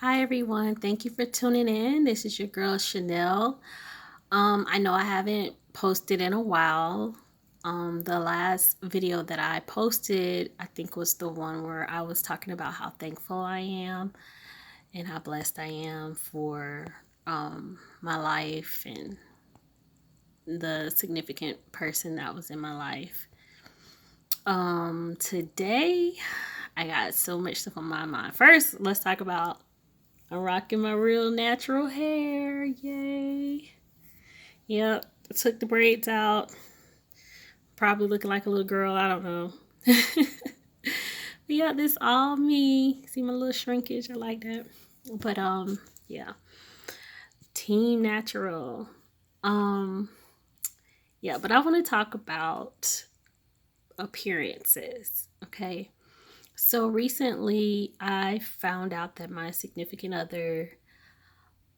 Hi everyone, thank you for tuning in. This is your girl Chanel. I know I haven't posted in a while. The last video that I posted, I think, was the one where I was talking about how thankful I am and how blessed I am for my life and the significant person that was in my life. Today I got so much stuff on my mind. First, let's talk about I'm rocking my real natural hair. Yay. Yep. I took the braids out. Probably looking like a little girl. I don't know. But yeah, this all me. See my little shrinkage. I like that. But yeah. Team natural. Um, yeah, but I want to talk about appearances. Okay. So recently I found out that my significant other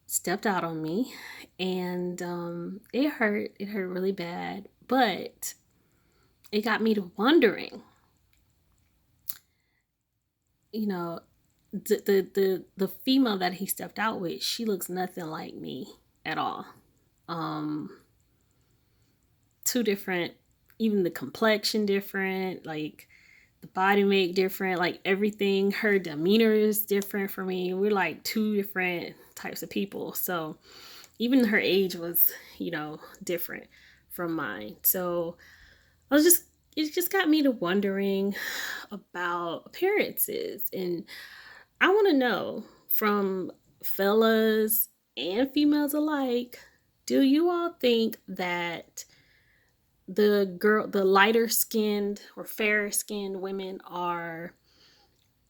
stepped out on me, and it hurt really bad, but it got me to wondering, you know the female that he stepped out with, she looks nothing like me at all. um Two different, even the complexion different, like the body make different, like everything, her demeanor is different for me. We're like two different types of people. So even her age was, different from mine. So I was just it just got me to wondering about appearances. And I want to know from fellas and females alike, do you all think that the lighter skinned or fairer skinned women are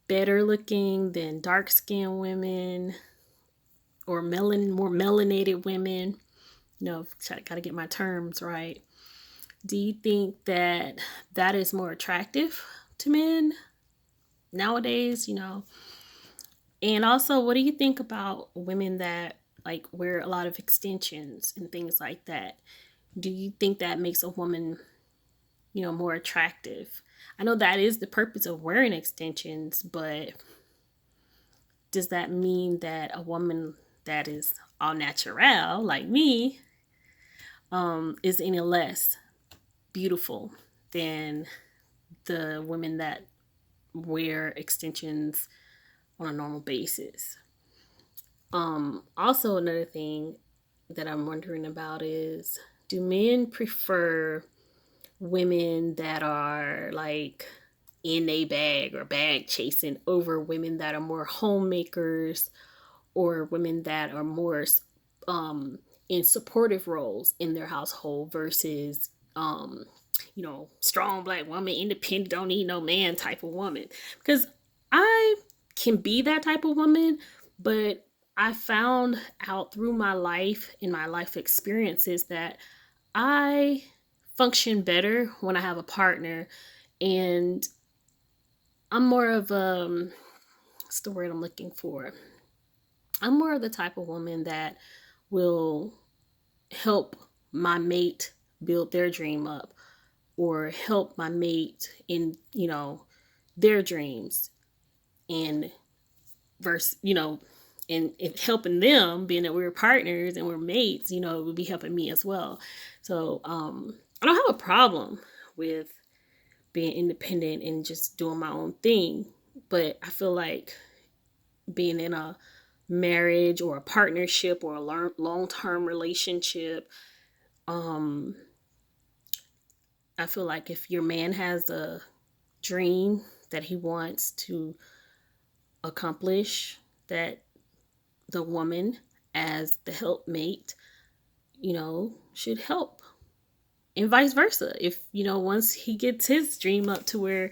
better looking than dark skinned women, or more melanated women? Got to get my terms right. Do you think that that is more attractive to men nowadays? And also, what do you think about women that like wear a lot of extensions and things like that? Do you think that makes a woman, more attractive? I know that is the purpose of wearing extensions, but does that mean that a woman that is all natural like me is any less beautiful than the women that wear extensions on a normal basis? Also, another thing that I'm wondering about is, do men prefer women that are like in a bag or bag chasing over women that are more homemakers, or women that are more um, in supportive roles in their household versus strong black woman, independent, don't need no man type of woman? Because I can be that type of woman, but I found out through my life and my life experiences that I function better when I have a partner. And I'm more of what's the word I'm looking for? I'm more of the type of woman that will help my mate build their dream up, or help my mate in, their dreams. And verse, and helping them, being that we're partners and we're mates, it would be helping me as well. So I don't have a problem with being independent and just doing my own thing. But I feel like being in a marriage or a partnership or a long-term relationship, um, I feel like if your man has a dream that he wants to accomplish, that the woman, as the helpmate, should help. And vice versa. If, once he gets his dream up to where,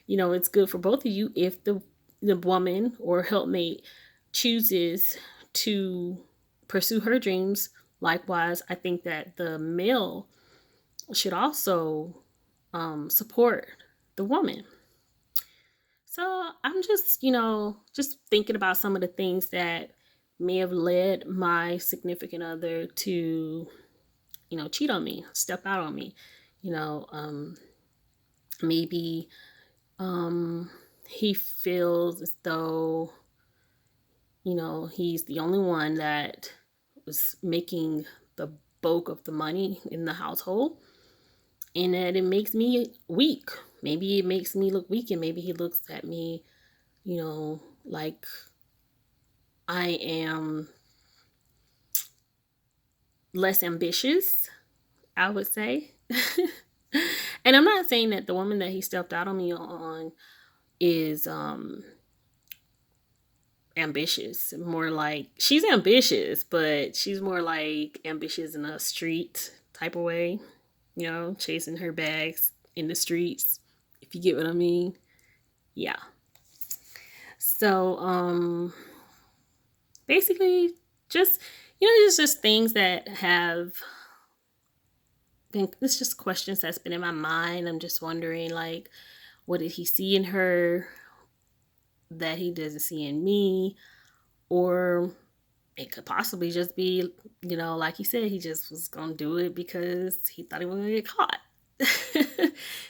it's good for both of you, if the woman or helpmate chooses to pursue her dreams, likewise, I think that the male should also support the woman. So I'm just, just thinking about some of the things that may have led my significant other to, cheat on me, step out on me. You know, Maybe, um, maybe,, um, he feels as though, he's the only one that was making the bulk of the money in the household, and that it makes me weak. Maybe it makes me look weak, and maybe he looks at me, like I am less ambitious, I would say. And I'm not saying that the woman that he stepped out on me on is ambitious. More like she's ambitious, but she's more like ambitious in a street type of way, chasing her bags in the streets, if you get what I mean. Yeah. So basically just it's just things that have been, it's just questions that's been in my mind. I'm just wondering, like, what did he see in her that he doesn't see in me? Or it could possibly just be, like he said, he just was going to do it because he thought he was going to get caught.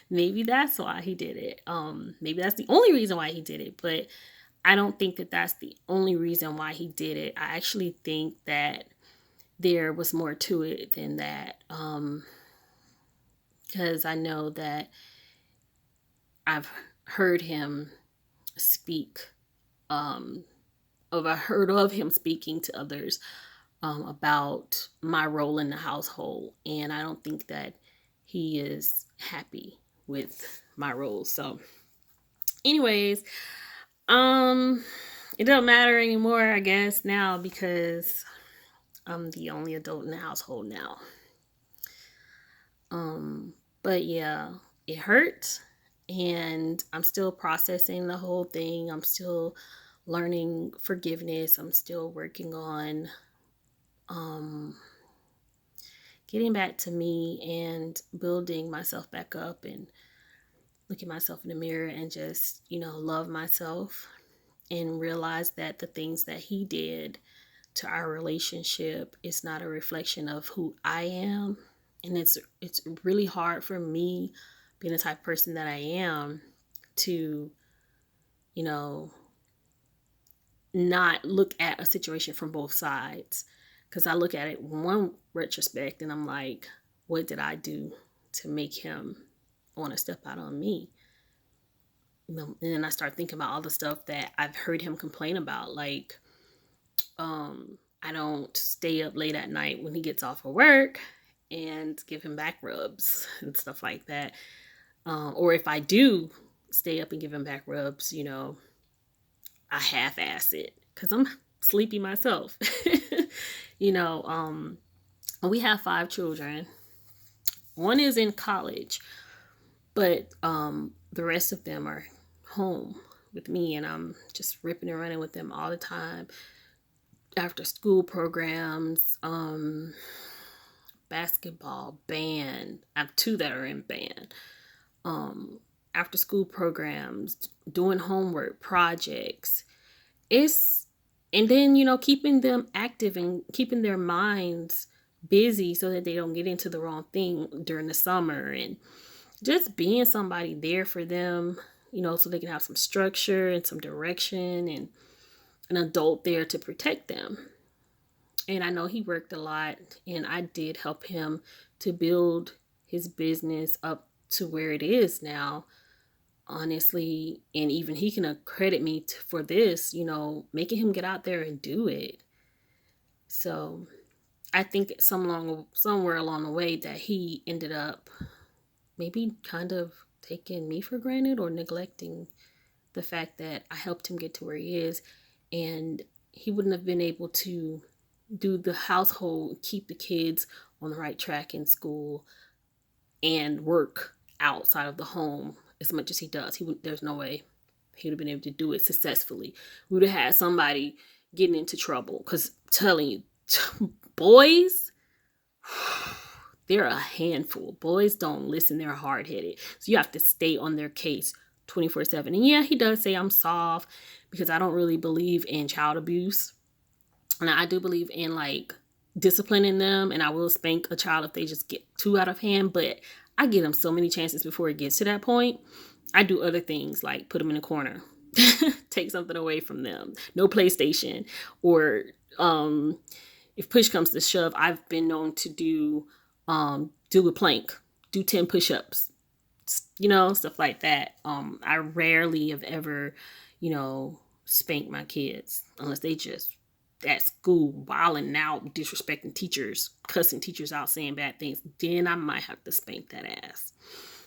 Maybe that's why he did it. Maybe that's the only reason why he did it. But I don't think that that's the only reason why he did it. I actually think that there was more to it than that. Because I know that I've heard him speak, I heard of him speaking to others about my role in the household. And I don't think that he is happy with my role. So anyways, it don't matter anymore, I guess, now, because I'm the only adult in the household now. But yeah, it hurt, and I'm still processing the whole thing. I'm still learning forgiveness. I'm still working on getting back to me and building myself back up and looking myself in the mirror and just, love myself and realize that the things that he did to our relationship is not a reflection of who I am. And it's really hard for me, being the type of person that I am, to, not look at a situation from both sides. Because I look at it one retrospect and I'm like, what did I do to make him want to step out on me? And then I start thinking about all the stuff that I've heard him complain about, like, I don't stay up late at night when he gets off of work and give him back rubs and stuff like that. Or if I do stay up and give him back rubs, I half-ass it because I'm sleepy myself. We have 5 children. One is in college, but the rest of them are home with me, and I'm just ripping and running with them all the time. After school programs, basketball, band. I have 2 that are in band. After school programs, doing homework, projects. And then, keeping them active and keeping their minds busy so that they don't get into the wrong thing during the summer, and just being somebody there for them, so they can have some structure and some direction and an adult there to protect them. And I know he worked a lot, and I did help him to build his business up to where it is now, honestly. And even he can credit me for this, making him get out there and do it. So I think somewhere along the way that he ended up maybe kind of taking me for granted or neglecting the fact that I helped him get to where he is, and he wouldn't have been able to do the household, keep the kids on the right track in school, and work outside of the home as much as he does. There's no way he would have been able to do it successfully. We would have had somebody getting into trouble, because I'm telling you, boys, they're a handful. Boys don't listen. They're hard-headed. So you have to stay on their case 24/7. And yeah, he does say I'm soft because I don't really believe in child abuse. And I do believe in, like, disciplining them. And I will spank a child if they just get too out of hand. But I give them so many chances before it gets to that point. I do other things, like put them in a corner take something away from them. No PlayStation. Or if push comes to shove, I've been known to do a plank, do 10 push-ups, stuff like that. I rarely have ever, spanked my kids unless they just at school wilding out, disrespecting teachers, cussing teachers out, saying bad things. Then I might have to spank that ass.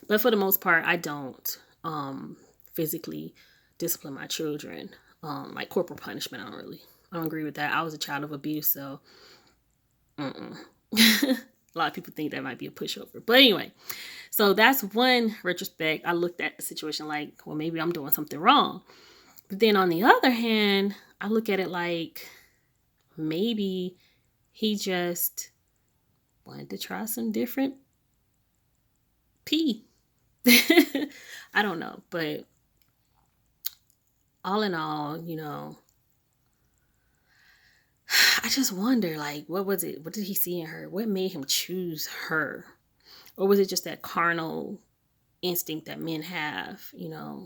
But for the most part, I don't physically discipline my children. Like corporal punishment, I don't agree with that. I was a child of abuse, so a lot of people think that might be a pushover. But anyway, so that's one retrospect. I looked at the situation like, well, maybe I'm doing something wrong. But then on the other hand, I look at it like maybe he just wanted to try some different pee. I don't know. But all in all, I just wonder, like, what was it? What did he see in her? What made him choose her? Or was it just that carnal instinct that men have?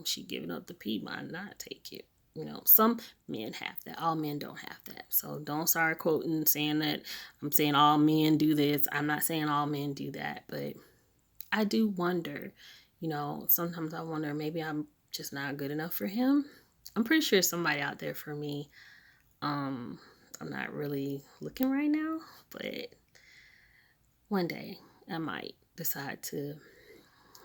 She giving up the pee, might not take it. Some men have that. All men don't have that. So don't start quoting saying that I'm saying all men do this. I'm not saying all men do that. But I do wonder, sometimes I wonder maybe I'm just not good enough for him. I'm pretty sure there's somebody out there for me. I'm not really looking right now, but one day I might decide to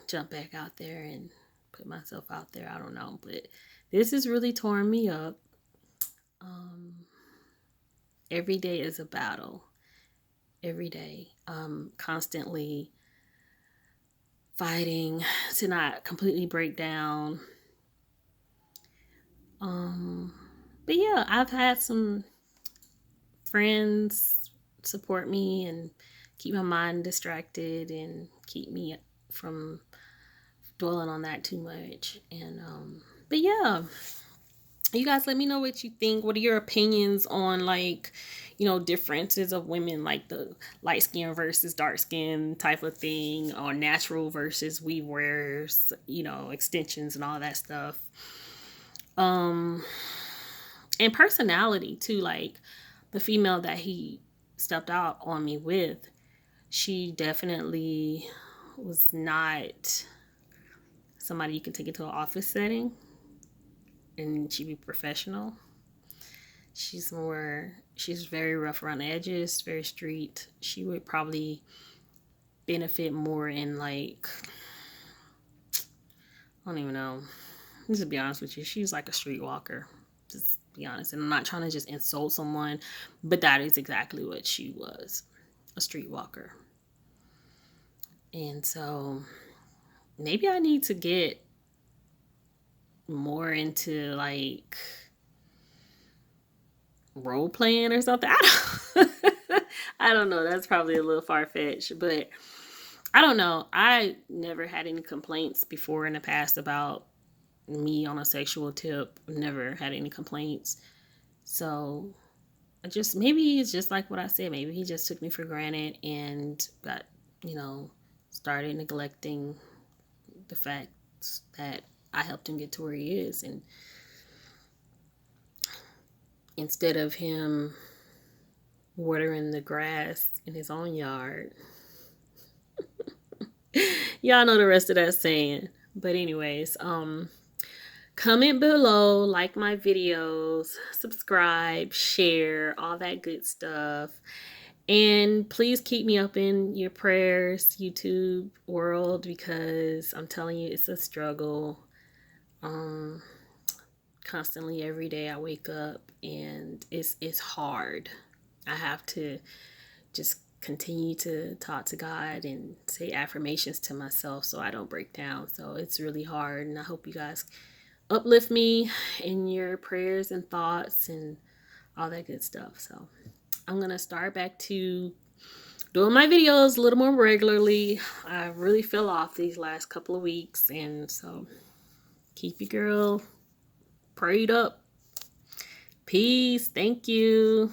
jump back out there and put myself out there. I don't know, but this is really torn me up. Every day is a battle. Every day. Constantly fighting to not completely break down. But yeah, I've had some friends support me and keep my mind distracted and keep me from dwelling on that too much. And but yeah, you guys let me know what you think. What are your opinions on, like, differences of women, like the light skin versus dark skin type of thing, or natural versus weave wearers, extensions and all that stuff. And personality too, like the female that he stepped out on me with, she definitely was not somebody you can take into an office setting and she'd be professional. She's very rough around the edges, very street. She would probably benefit more in, like, I don't even know. Just to be honest with you, she's like a streetwalker. Just be honest. And I'm not trying to just insult someone, but that is exactly what she was. A streetwalker. And so maybe I need to get more into, like, role playing or something. I don't know. That's probably a little far-fetched, but I don't know. I never had any complaints before in the past about me on a sexual tip. Never had any complaints. So maybe it's just like what I said. Maybe he just took me for granted and got, started neglecting the fact that I helped him get to where he is. And instead of him watering the grass in his own yard, y'all know the rest of that saying. But anyways, comment below, like my videos, subscribe, share, all that good stuff. And please keep me up in your prayers, YouTube world, because I'm telling you, it's a struggle. Constantly every day I wake up and it's hard. I have to just continue to talk to God and say affirmations to myself so I don't break down. So it's really hard, and I hope you guys uplift me in your prayers and thoughts and all that good stuff. So I'm gonna start back to doing my videos a little more regularly. I really fell off these last couple of weeks, and so keep your girl prayed up. Peace. Thank you.